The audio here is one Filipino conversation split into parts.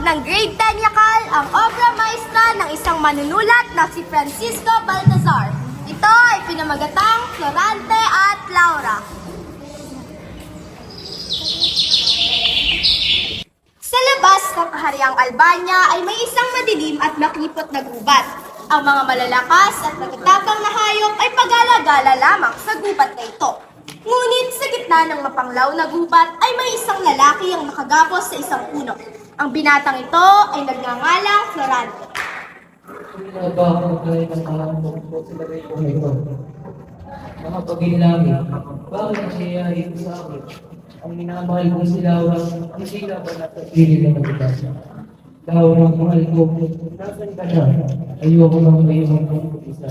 ng grade 10 yakal ang obra maestra ng isang manunulat na si Francisco Baltazar. Ito ay pinamagatang Florante at Laura. Sa labas ng kahariang Albania ay may isang madilim at makipot na gubat. Ang mga malalakas at nagtatapang na hayop ay pag-alagala lamang sa gubat na ito. Ngunit sa gitna ng mapanglaw na gubat ay may isang lalaki ang nakagapos sa isang puno. Ang binatang ito ay nagngangalang Florante. Ano ba ang kaya ng parang po sila rin kung ito? Mga pag-inlami, bakit nangyayari ito sa akin? Ang minamahal kong si Laura, ang sila ba nasa piling na nabigas? Laura, mahal ko, nasan ka na? Ayoko nang mayroon kong isa.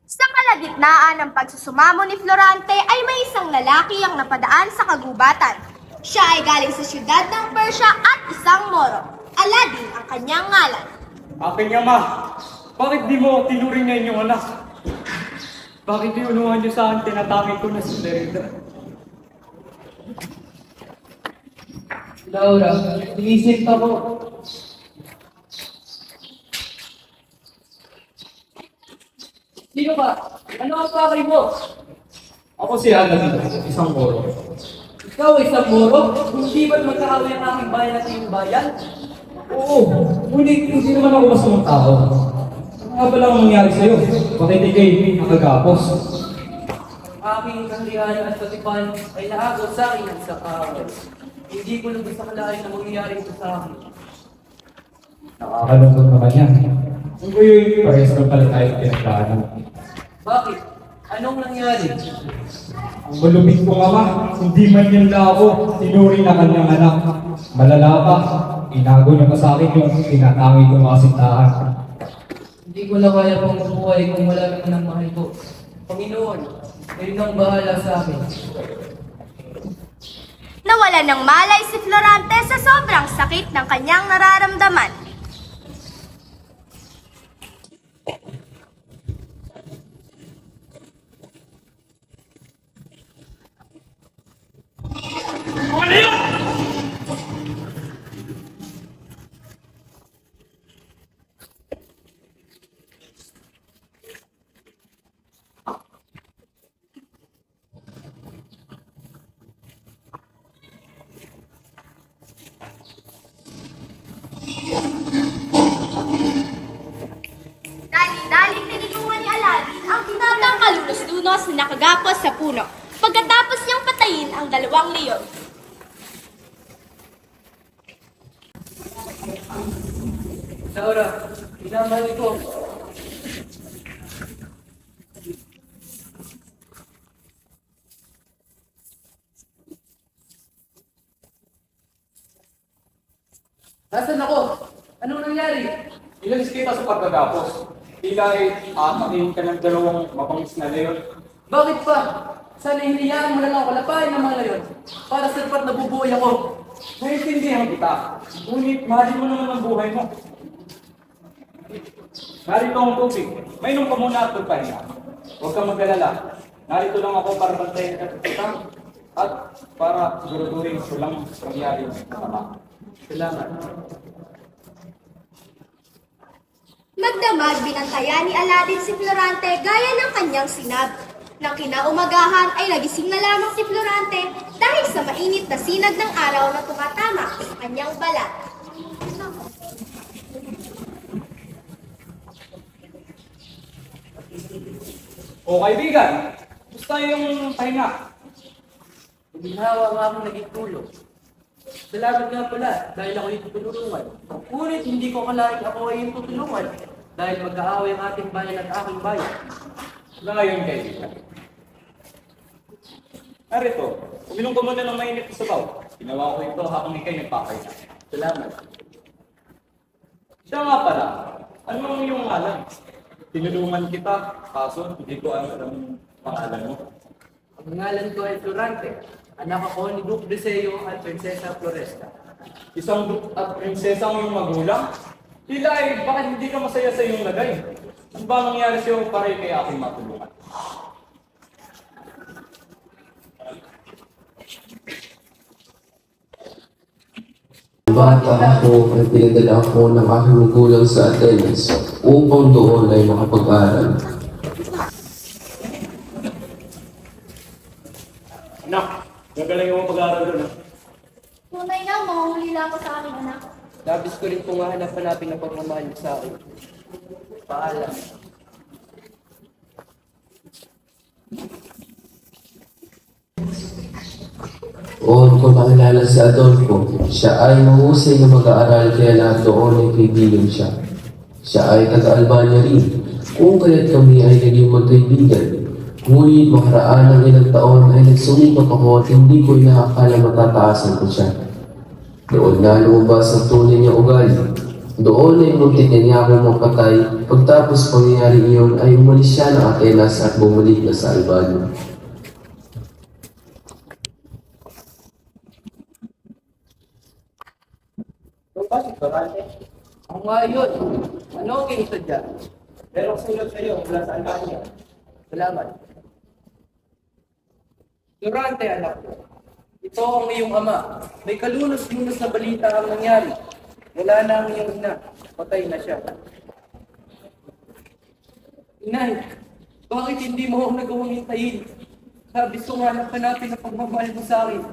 Sa kalagitnaan ng pagsusumamo ni Florante ay may isang lalaki ang napadaan sa kagubatan. Siya ay galing sa siyudad ng Persia at isang Moro. Aladdin ang kanyang ngalan. Aking ama, bakit di mo tinuring niya inyong anak? Bakit iunuhan niyo sa akin tinatangin ko na si Derrida? Laura, iisip ako. Sino ba? Ano ang pakay mo? Ako si Aladdin, isang Moro. Ikaw isang Moro? Hindi ba't magkaaway ang aking bayan at iyong bayan? Oo, ngunit hindi naman ako masamang tao. Ano nga ba lang ang nangyari sa'yo? Bakit ikay nakagapos? Aking kaharian at katipan ay naagaw sa akin ng isang kaaway. Hindi ko lubos sa kalain na mangyayari ito sa akin. Nakakalungkot naman yan. Kung kayo'y parehas ng pala tayo pinagdaanan. Bakit? Anong nangyari? Ang malupit kong ama, hindi man yan ako, tinuri na kanyang anak. Malala pa, inago niya pa sa akin yung tinatangi kong mga sintahan. Hindi ko na kaya pang mabuhay kung wala naman ang mahal ko. Panginoon, kayo nang bahala sa akin. Nawala ng malay si Florante sa sobrang sakit ng kanyang nararamdaman. Dali-daling tinulungan ni Aladdin ang tinatang kalunos-lunos na nakagapos sa puno pagkatapos niyang patayin ang dalawang leon. Laura, minamahal ko. Nasaan ako? Anong nangyari? Ilalis kita sa pagkagapos. Tila ay aatakin ka ng dalawang mabangis na leon. Bakit pa? Sana hinayaan mo na lang ako kalapain ng mga layon para sa dapat nabubuhay ako. Naiintindihan kita. Ngunit mahalin mo naman ang buhay mo. Narito ang tubig. Mainom ka muna at magpahinga. Huwag kang mag-alala. Narito lang ako para bantayan kita at para siguraduhin walang nangyari sa tama. Salamat. Magdamag binantayan ni Aladdin si Florante gaya ng kanyang sinabi. Nang kinaumagahan ay nagising na lamang si Florante dahil sa mainit na sinag ng araw na tumatama sa kanyang balat. O kaibigan, gusto yung pahinga. Ginawa nga akong naging tulong. Salamat nga pala dahil ako yung tutulungan. Ngunit hindi ko akalain ako ay yung tutulungan dahil mag-aaway ang ating bayan at aking bayan. Ngayon kaibigan. Narito, uminom ka muna ng mainit na sabaw. Ginawa ko ito habang ikay nagpapahinga. Salamat. Siya nga pala, ano ang iyong ngalan? Tinulungan kita, kaso hindi ko alam ang pangalan mo. Ang ngalan ko ay Florante. Anak ako ni Duke Deseo at Prinsesa Floresta. Isang duk at prinsesa ang iyong magulang? Tila ay, bakit hindi ka masaya sa iyong lagay? Ano ba nangyari sa'yo para kay aking matulungan? Bata ako ay pinadala ako ng aking magulang sa Atenas upang doon ay makapag-aral. Anak, gagaling mo pag-aaral doon. Tunay na, mahuli lang ako sa aking anak. Labis ko rin pong hanap-hanapin ang pagmamahal niyo sa akin. Paalam. Doon ko nakilala si Adolfo. Siya ay mahusay na mag-aaral kaya lahat doon ay kaibigan siya. Siya ay taga-Albania rin. Kung kaya't kami ay naging magkaibigan. Ngunit makaraan ng ilang taon ay nagsumikap ako at hindi ko inaakala matataasan ko siya. Doon na lumabas ang tunay niya ugali. Doon ay muntik na niya akong mapatay. Pagtapos pangyayari iyon ay umalis siya ng Atenas at bumalik na sa Albania. Bakit ba, Rante? Ako nga yun. Ano ang ginito dyan? Merong sulat sa iyo mula sa Albania. Salamat. Durante, anak ko. Ito ang iyong ama. May kalunos-lunos na balita ang nangyari. Wala na ang iyong ina. Patay na siya. Inay, bakit hindi mo ako nagawang hintayin? Sabi ko nga hanapin ang pagmamahal mo sa akin.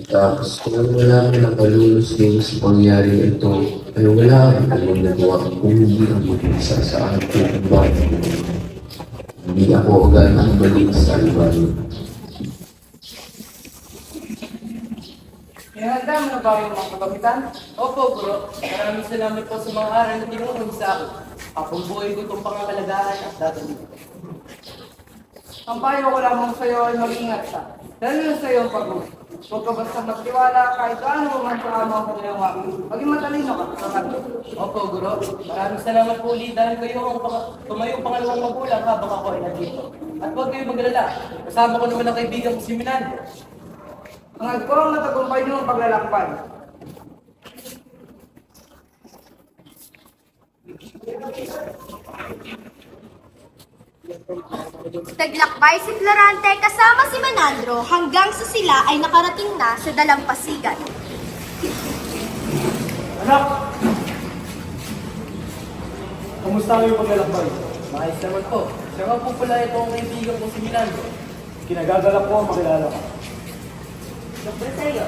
Tapos kung malaman ang kalulos-lunos sa pangyari ito, ay wala akong alam nagawa kung hindi ang mag-isa sa aking bahay. Hindi ako agad ang balik sa Albania. Ihanda mo na ba yung mga kapagitan? Opo, bro. Maraming salamat po sa mga aral na tinulong sa akin. Akong buhay ko itong pangangalagaan at dadali. Ang payo ko lamang sa iyo ay mag-ingat ka. Dahil na sa iyo ang pag-uwi. Huwag ka basta magtiwala kahit gaano mo man sa amo ang kanyang maging matalino ka sa kanto. Opo, guro. Maraming salamat po ulit dahil tumayong pangalawang magulang habang ako ay nandito. At huwag kayong maglala. Kasama ko naman ang kaibigan ko si Minando. Ang ko ang natagumpay niyo ang paglalakbay. Naglakbay si Florante kasama si Menandro hanggang sa sila ay nakarating na sa dalampasigan. Anak! Kumusta ang iyong paglalakbay? Maayos naman po. Siya nga po pala ito ang kaibigan ko si Minando. Kinagagalak ko ang makilala ka. Dr. Sayo,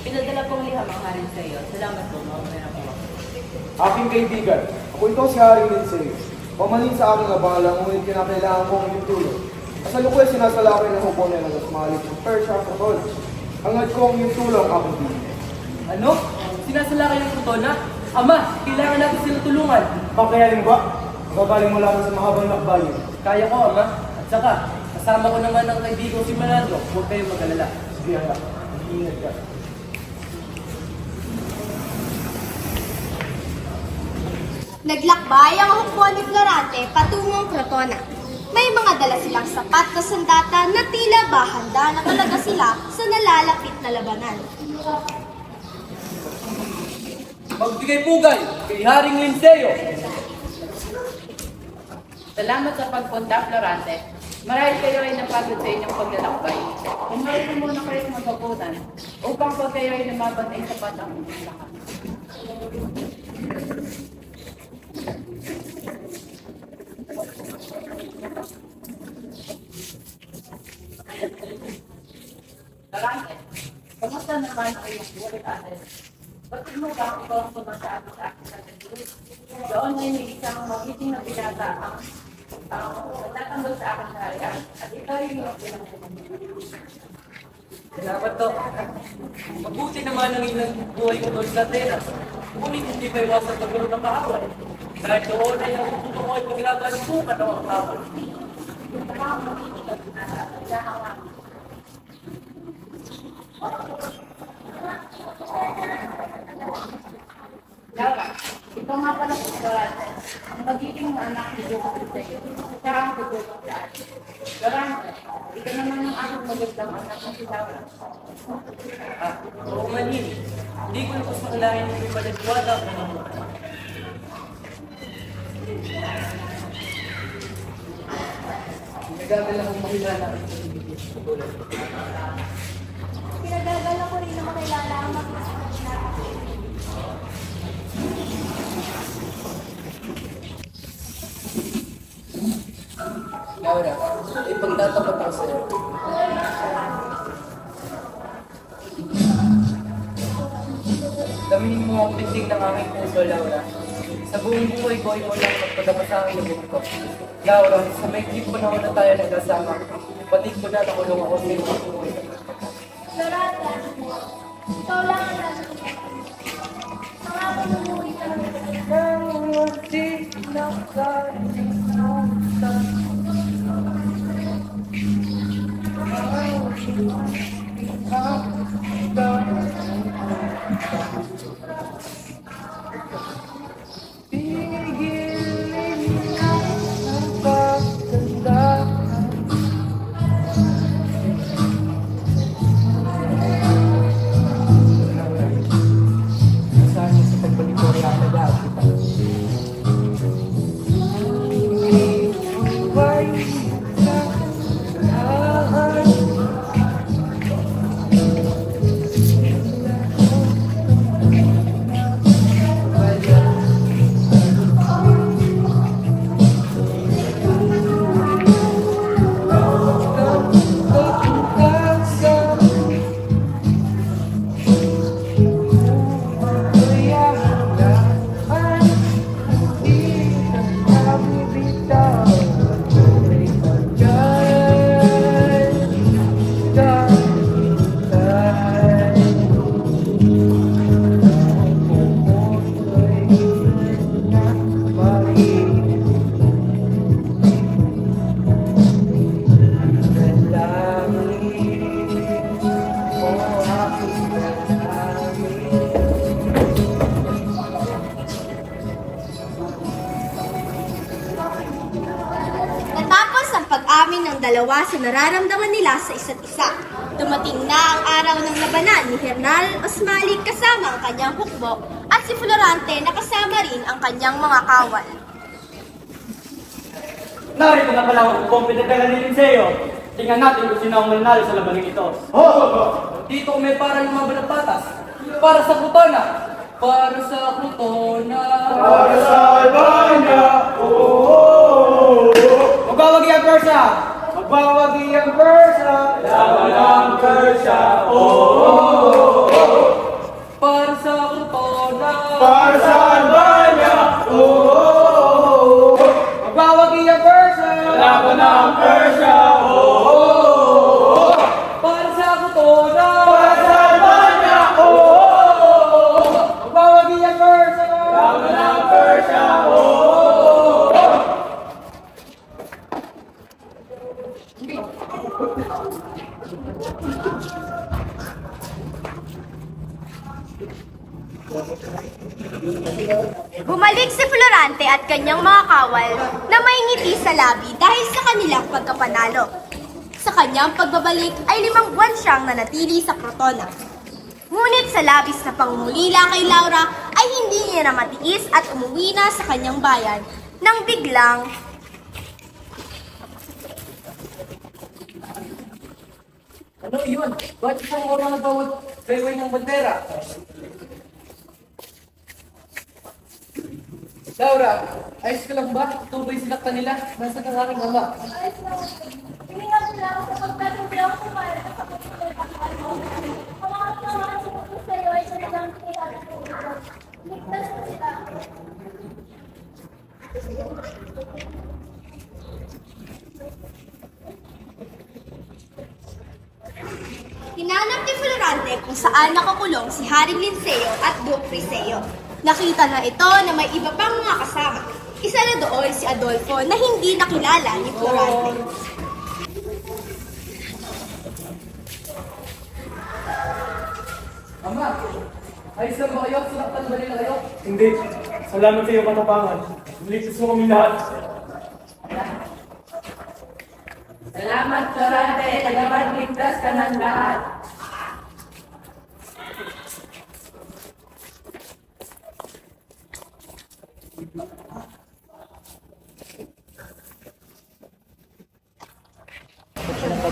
pinadala pong liham ang harin sa iyo. Salamat po, maumaya po ako. Aking kaibigan, ako ito si Haring Linseo. Pamanin sa aking abala, ngunit kinakailangan ko ang iyong tulong. Kasalukuyan sinasalakay ng hukonan ng Asmalik ng Persia sa Tol. Hangad ko ang iyong tulong, aking kaibigan. Ano? Sinasalakay ng Kutona? Ama, kailangan natin sila tulungan. Kakayanin ba? Gagaling mo lang sa mahabang lakbayin. Kaya ko, ama. At saka, kasama ko naman ang kaibigan ko si Manando. Huwag kayong mag-alala. Sige anak, mag-iingat ka. Naglakbay ang hukbo ni Florante patungong Crotona. May mga dala silang sapat na sandata na tila ba handa na talaga sila sa nalalapit na labanan. Magbigay pugay kay Haring Linseo. Salamat sa pagpunta, Florante. Marahil kayo ay napagod sa inyong paglalakbay. Umalis mo muna kayo sa magbabunan upang pag kayo ay namaban ay sapat ang inyong lakas. Florante, kamusta naman ang iyong buhay ate? Bakit mo ba ikaw ang pumasabi sa akin sa Diyos? Doon ay may isang magiting na binata ang natatanggol sa akin sa harian. At ito ay yung Salamat to. Mabuti naman ang ilang buhay ko doon sa Atenas. Ngunit hindi pa iwasan pagkaroon ng kaaway. Dahil doon ay natututo ko ay paglaban ng sukat ng mga kaaway. Laura, ito nga pala si Florante. Ang magiging anak ni Diyos sa iyo. Siya ang tutulong sa akin. Florante, ito naman ang aking magandang anak na si Laura. Oo man yun. Hindi ko na pasakalain yung pinagwala ko ng mga. Nagagala kong makilala ang tulad. Pinagagala ko rin na makilala ang mga Laura, ipagtatapat ako sa'yo. Daminin mo ang pintig ng aking puso, Laura. Sa buong buhay ko, ikaw lang magpadapat sa aking lubog ko. Laura, sa may clip ko na tayo nagkasama, patid ko na nakulong ako sa iyong buhay. Florante, ikaw lang ang nasa ko. Ang aking umuwi ka lang. Saan niyo sa pagbalik ko ay akalaat kita? Natapos ang pag-amin ng dalawa sa nararamdaman nila sa isa't isa. Dumating na ang araw ng labanan ni Hernal Osmalik kasama ang kanyang hukbo at si Florante na kasama rin ang kanyang mga kawal. Narito na pala ang kompetensya ni Linseo. Tingnan natin kung sino ang mananalo sa labaning ito. Dito may para lumaban ng patas. Para sa Crotona. Para sa Crotona. Para sa Albania! Magwawagi ang Persia! Magwawagi ang Persia! Laban ang Persia! Para sa Crotona. Para sa Albania! Magwawagi ang Persia! Laban ang Persia! Para sa Crotona. Para sa Albania! Magwawagi ang Persia! Laban ang Persia! Bumalik si Florante at kanyang mga kawal na may ngiti sa labi dahil sa kanilang pagkapanalo. Sa kanyang pagbabalik ay 5 buwan siyang nanatili sa Crotona. Ngunit sa labis na pangungulila kay Laura ay hindi niya na matiis at umuwi na sa kanyang bayan nang biglang Ano yun? Ba't isang oras na bawat bayway ng bandera? Laura, ayos ka lang ba? Tubay sinaktan nila. Nasa kang aking ama. Tingnan mo lang sa pagkatublang ko para sa pagkatublang ko. Ang mga kawan ko sa iyo ay talagang kinakatublang. Ligtas mo sila. Hinanap ni Florante kung saan nakakulong si Haring Linceo at Duke Priseo. Nakita na ito na may iba pang mga kasama. Isa na doon si Adolfo na hindi nakilala ni Florante. Ama, ayos lang ba kayo? Sinaktan ba nila kayo? Hindi. Salamat sa iyong katapangan. Ligtas mo kami lahat. Salamat, Florante. Dapat ligtas ka ng lahat.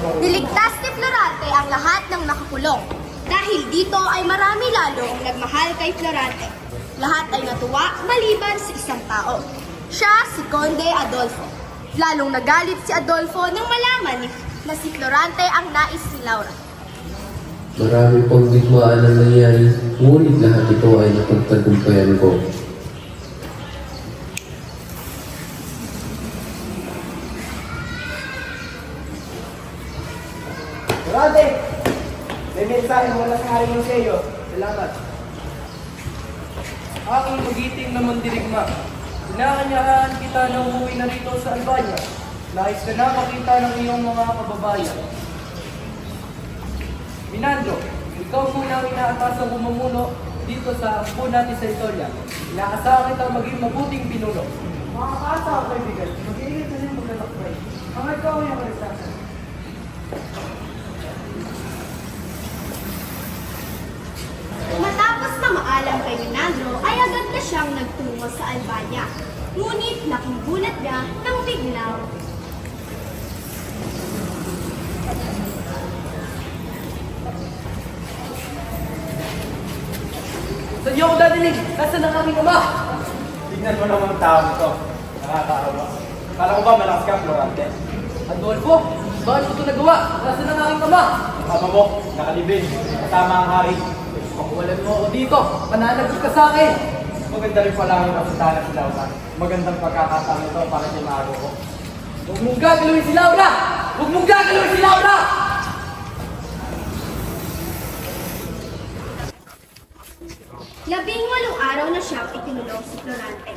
Niligtas ni Florante ang lahat ng nakakulong. Dahil dito ay marami lalong nagmahal kay Florante. Lahat ay natuwa maliban sa isang tao. Siya si Conde Adolfo. Lalong nagalit si Adolfo nang malaman na si Florante ang nais ni Laura. Marami pang digmaan ang nangyari, ngunit lahat ito ay napagtagumpayan ko. Durante! May mensahe mula sa Hari Museo. Salamat. Aking magiting na mandirigma. Inaanyahan kita na umuwi na rito sa Albania. Nais ka na makita ng iyong mga kababayan. Minandro, ikaw muna ang inaatasang bumununo dito sa Puna ni Centoria. Inaasahan kitang maging mabuting pinuno. Makakaasa ako, kaibigan. Mag-iingat na yung maglalakbay. Mga ikaw yung kalisasan. Matapos na maalam kay Minandro, ay agad na siyang nagtungo sa Albania. Ngunit laking gulat niya nang biglang Sa iyo ko dadinig, nasaan ang aming ama? Tignan mo naman ang tao nito. Nakakaawa. Kala ko ba malakas ka, Florante? Adolfo, bakit mo ito nagawa? Nasaan ang aming ama? Ang ama mo, nakalibing. Kasama ang hari. Pakuwalan mo ako dito, mananagot ka sa akin. Maganda rin pala ang kasuntahan si Laura. Magandang pagkakataon ito para siya maago ko. Huwag mong gagalawin si Laura! Huwag mong gagalawin si Laura! labing-walong araw na siyang itinulong si Florante.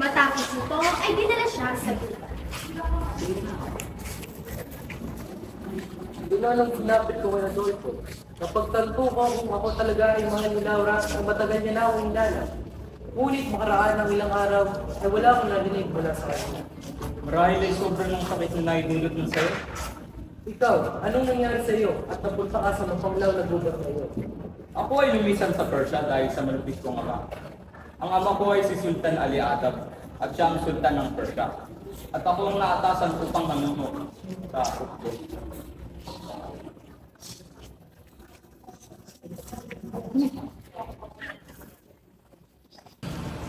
Matapos ito ay dinala siya sa gubat. Doon na lang pinapit ko kay Adolfo. Napagtanto ko kung ako talaga ay mahal ni Laura ang matagal niya na akong hinala. Ngunit makaraan ng ilang araw na wala akong narinig mula sa kanya. Marahil ay sobrang ng sakit na naidulot mo sa'yo. Ikaw, anong nangyari sa iyo at napunta ka sa mapanglaw na gubat na iyo? Ako ay lumisan sa Persia dahil sa malupit kong ama. Ang ama ko ay si Sultan Ali Adab at siya ang Sultan ng Persia. At ako ang naatasan upang manuno sa Ukbo.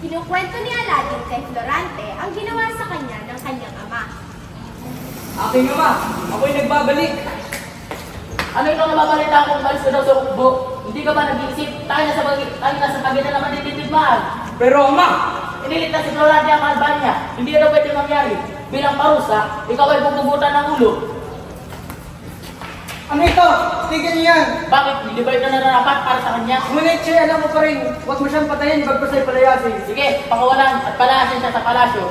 Kinukwento ni Aladdin kay Florante ang ginawa sa kanya ng kanyang ama. Aking ama, ako'y nagbabalik. Ano yung nababalita kung malis ka daw sa Ukbo? Hindi ka ba nag-iisip? Tayo nasa pagitan naman nititigmaan. Pero ama, Iniligtas si Florante ang Albania. Hindi na pwede mangyari. Bilang parusa, ikaw ay pupugutan ng ulo. Ano ito? Tignan niyo yan! Bakit? Hindi ba ito nararapat para sa kanya? Ngunit siya, alam mo pa rin, huwag mo siyang patayin, bagpas ay palayasin. Sige, pakawalan at palasin siya sa palasyo.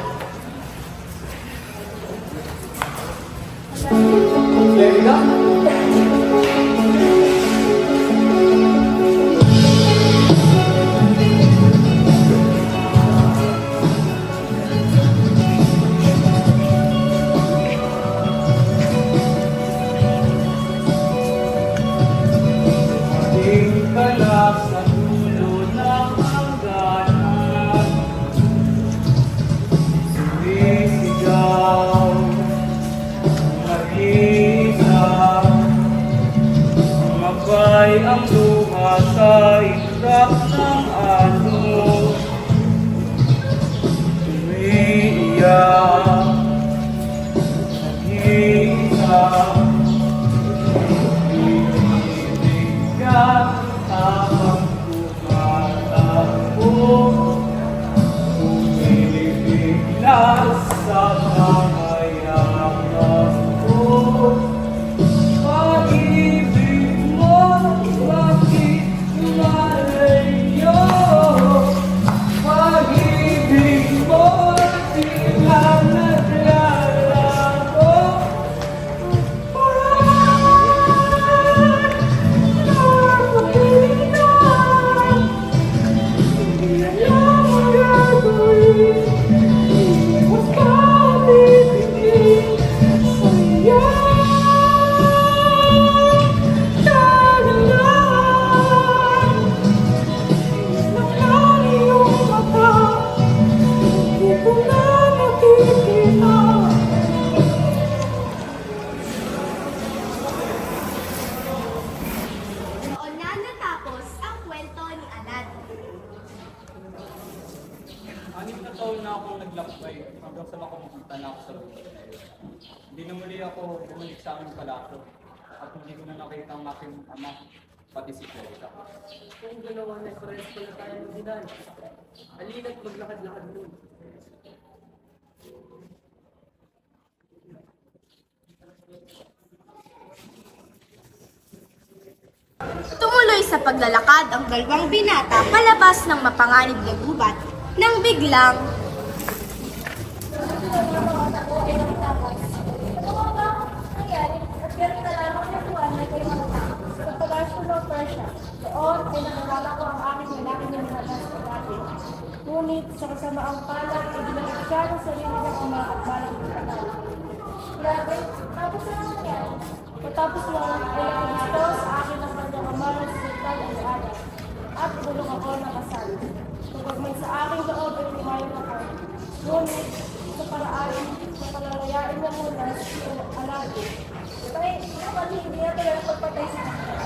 Lerida? Sa dulo ng hangganan, sumisigaw, mag-isa, mabay ang luha sa itak ng aso, umiiyak, mag-isa, ibigyan. Habang tumatakbo, umilipig na sa mga yakas ko. Pag-ibig mo, bakit malayo? Pag-ibig mo, tila naglalago. Anim na taon na akong naglakbay hanggang sa makamakita na ako sa buhay. Hindi na muli ako bumalik sa aming palasyo at hindi ko na nakita ang aking ama, pati si Clarita. Kung dalawa na pares ko na tayo ng dinan. Halina't maglakad-lakad nun. Tumuloy sa paglalakad ang dalawang binata palabas ng mapanganib na gubat nang biglang Ngunit sa kasamaang palad, ibinalik siya ng sarili ng ama at balang ng tagal. Grabe, tapos na nangyari. Matapos lang, ay nakisto sa akin ang kanyang ama ng sultan ang alam. At bulong ako ng kasal. Kapag may sa aking loob ay lumayan ako. Ngunit, sa paraan, na palalayain niya muna sa alagi. Tay, hindi na talaga pagpatay sa kanya.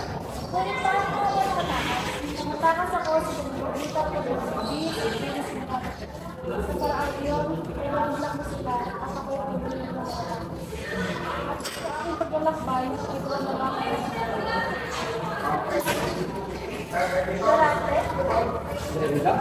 Ngunit parang ako nakatakas. Nakatakas ako sa pagpapita ko ng sa paraan iyon, ay nagulak mo sila at ako ang bulong ng mga. At sa aking paglalakbay, ay buwan na lang kayo. Relax.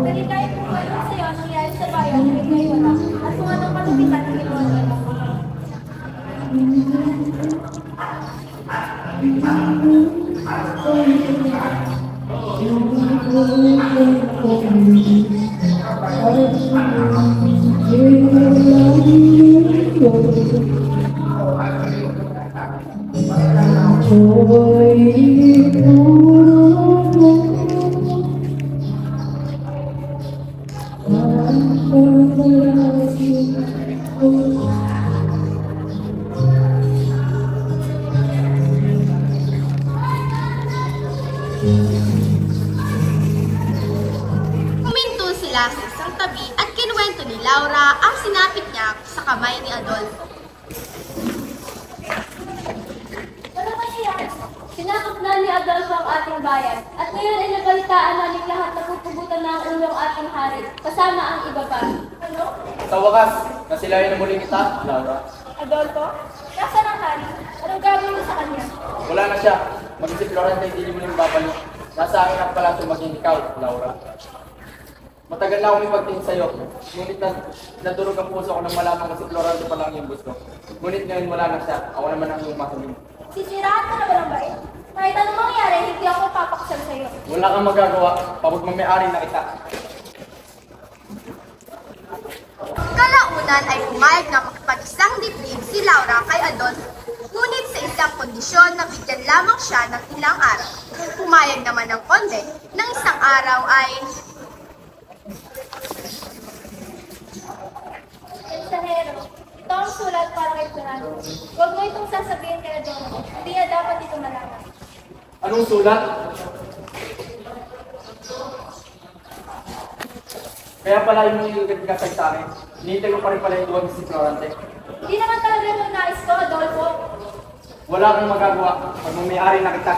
Naligay kung ano sa'yo ang nangyari sa bayan ay ngayon at kung anong kalupitan ang ginawa nila. huminto sila sa isang tabi at kinuwento ni Laura ang sinapit niya sa kamay ni Adolfo. Ano ba niya? Sinakop na ni Adolfo ang ating bayan at ngayon ay nabalitaan namin lahat na pupugutan na ang ulong ating hari kasama ang iba pa. Ano? Sa wakas, nasilayan na muli kita, Laura. Adolfo? Nasaan ang hari? Anong gagawin mo sa kanya? Wala na siya. Mag-isip Florence, hindi mo nang babalik. Nasa akin ang pala maging ikaw, Laura. Matagal na akong ipagtingin sa'yo. Ngunit nadurog ang puso ko nang malaman na si Florence pa lang yung gusto. Ngunit ngayon wala na siya. Ako naman ang iyong masaling. Sisiraan ka na ba ng bait? Kahit anong mangyari, hindi ako papaksal sa'yo. Wala kang magagawa. Pagod may-ari na kita. Kalaunan ay pumayag na makipag-isang dibdib si Laura kay Adolfo. Ngunit sa isang kondisyon na bigyan lamang siya ng ilang araw. Pumayag naman ng konde ng isang araw ay Mensahero, ito ang sulat para kay Fernando. Huwag mo itong sasabihin kay Adolfo. Hindi niya dapat ito malaman. Anong sulat? Kaya pala yung nilugad ka sa akin. Hinihintay ko pa rin pala yung duwag si Florence. Hindi naman talaga yung nais ko, Adolfo. Wala kang magagawa. Pag may-ari na kita.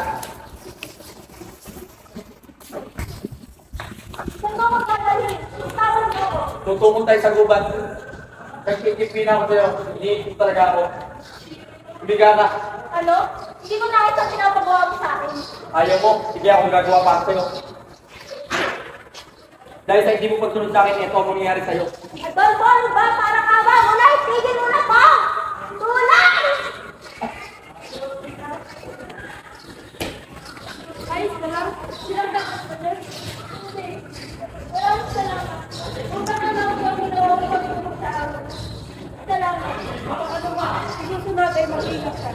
Saan ka magkakalit? Tawag mo ako. Tutungo tayo sa gubat. Nagkikipin ako sa'yo. Iniipin talaga ako. Umiga ka. Ano? Hindi ko nakita ang pinapagawa mo sa akin. Ayaw mo. Sige akong gagawa para sa'yo. Dahil sa hindi mo pagsunod sa akin, ito ang mangyayari sa'yo. Adolfo, ano ba? Parang awa mo na! Itigil mo na po! Tulad! Ayos ka lang. Silang dapat ba dyan? Hindi. Maraming salamat. Kung baka lang ako ang ginawa ko pagtulog sa akin. Salamat. Kung ano ba, isusunod ay mag-ingat ka.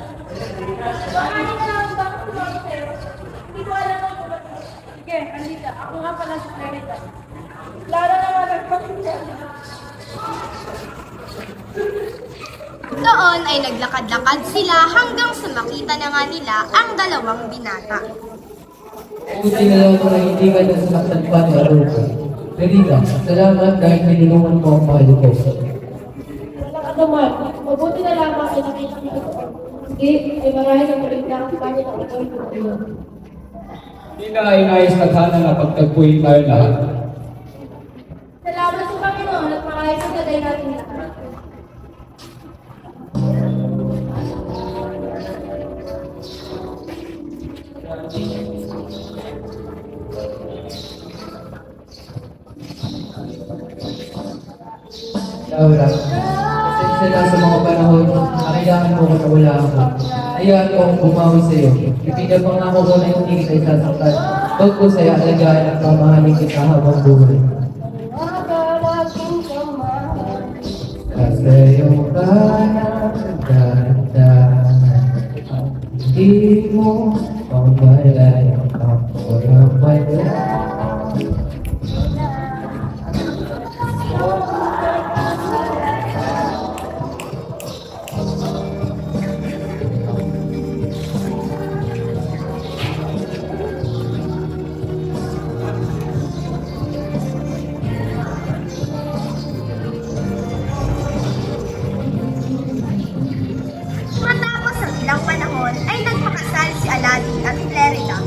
Baka hindi na lang ba ako sumama sa'yo? Hindi ko alam ang tulad mo. Sige, Anita. Ako nga pala si Clarita. Clara naman nagpapinsa. doon ay naglakad-lakad sila hanggang sa makita na nga nila ang dalawang binata. Buti na lang na hindi ka nasasaktan pa ni Adolfo. Clarita, salamat dahil tinulungan mo ang mahal ko. Walang anuman. Mabuti na lamang ay nakita niyo ito. Sige, ay marahil ang maliglang kampanya ng ito ito. Hindi na inayos tadhana na pagtagpuin tayo lahat. Salamat sa Panginoon at marahil sa gaday natin lahat. Laura, pasensya na sa mga panahon na kailangan mo ko na wala ako. Hayaan ko akong bumawi sa iyo. Ipinapangako ko na hindi kita isasaktan. Huwag ko sa'yo alagaan at mamahalin kita habang buhay. Sa iyo ka nagdadaan. Hindi mo pamalayan ako na wala. Matapos ang ilang panahon ay nagpakasal si Aladdin at Clerica.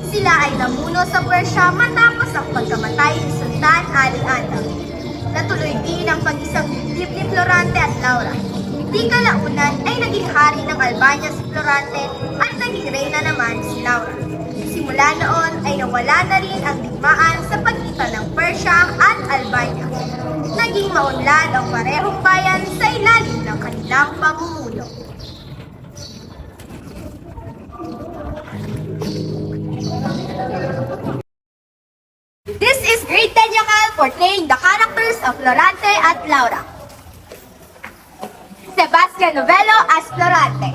Sila ay namuno sa Persia matapos ang pagkamatay ni Sultan Ali Adam. Natuloy din ang pag-isang dibdib ni Florante at Laura. Di kalaunan ay naging hari ng Albania si Florante at naging reyna naman si Laura. Simula noon ay nawala na rin ang digmaan sa pagitan ng Persia at Albania. Naging maunlad ang parehong bayan sa ilalim ng kanilang pamumuno. This is Grade 10 Yakal portraying the characters of Florante at Laura. Sebastian Novello as Florante.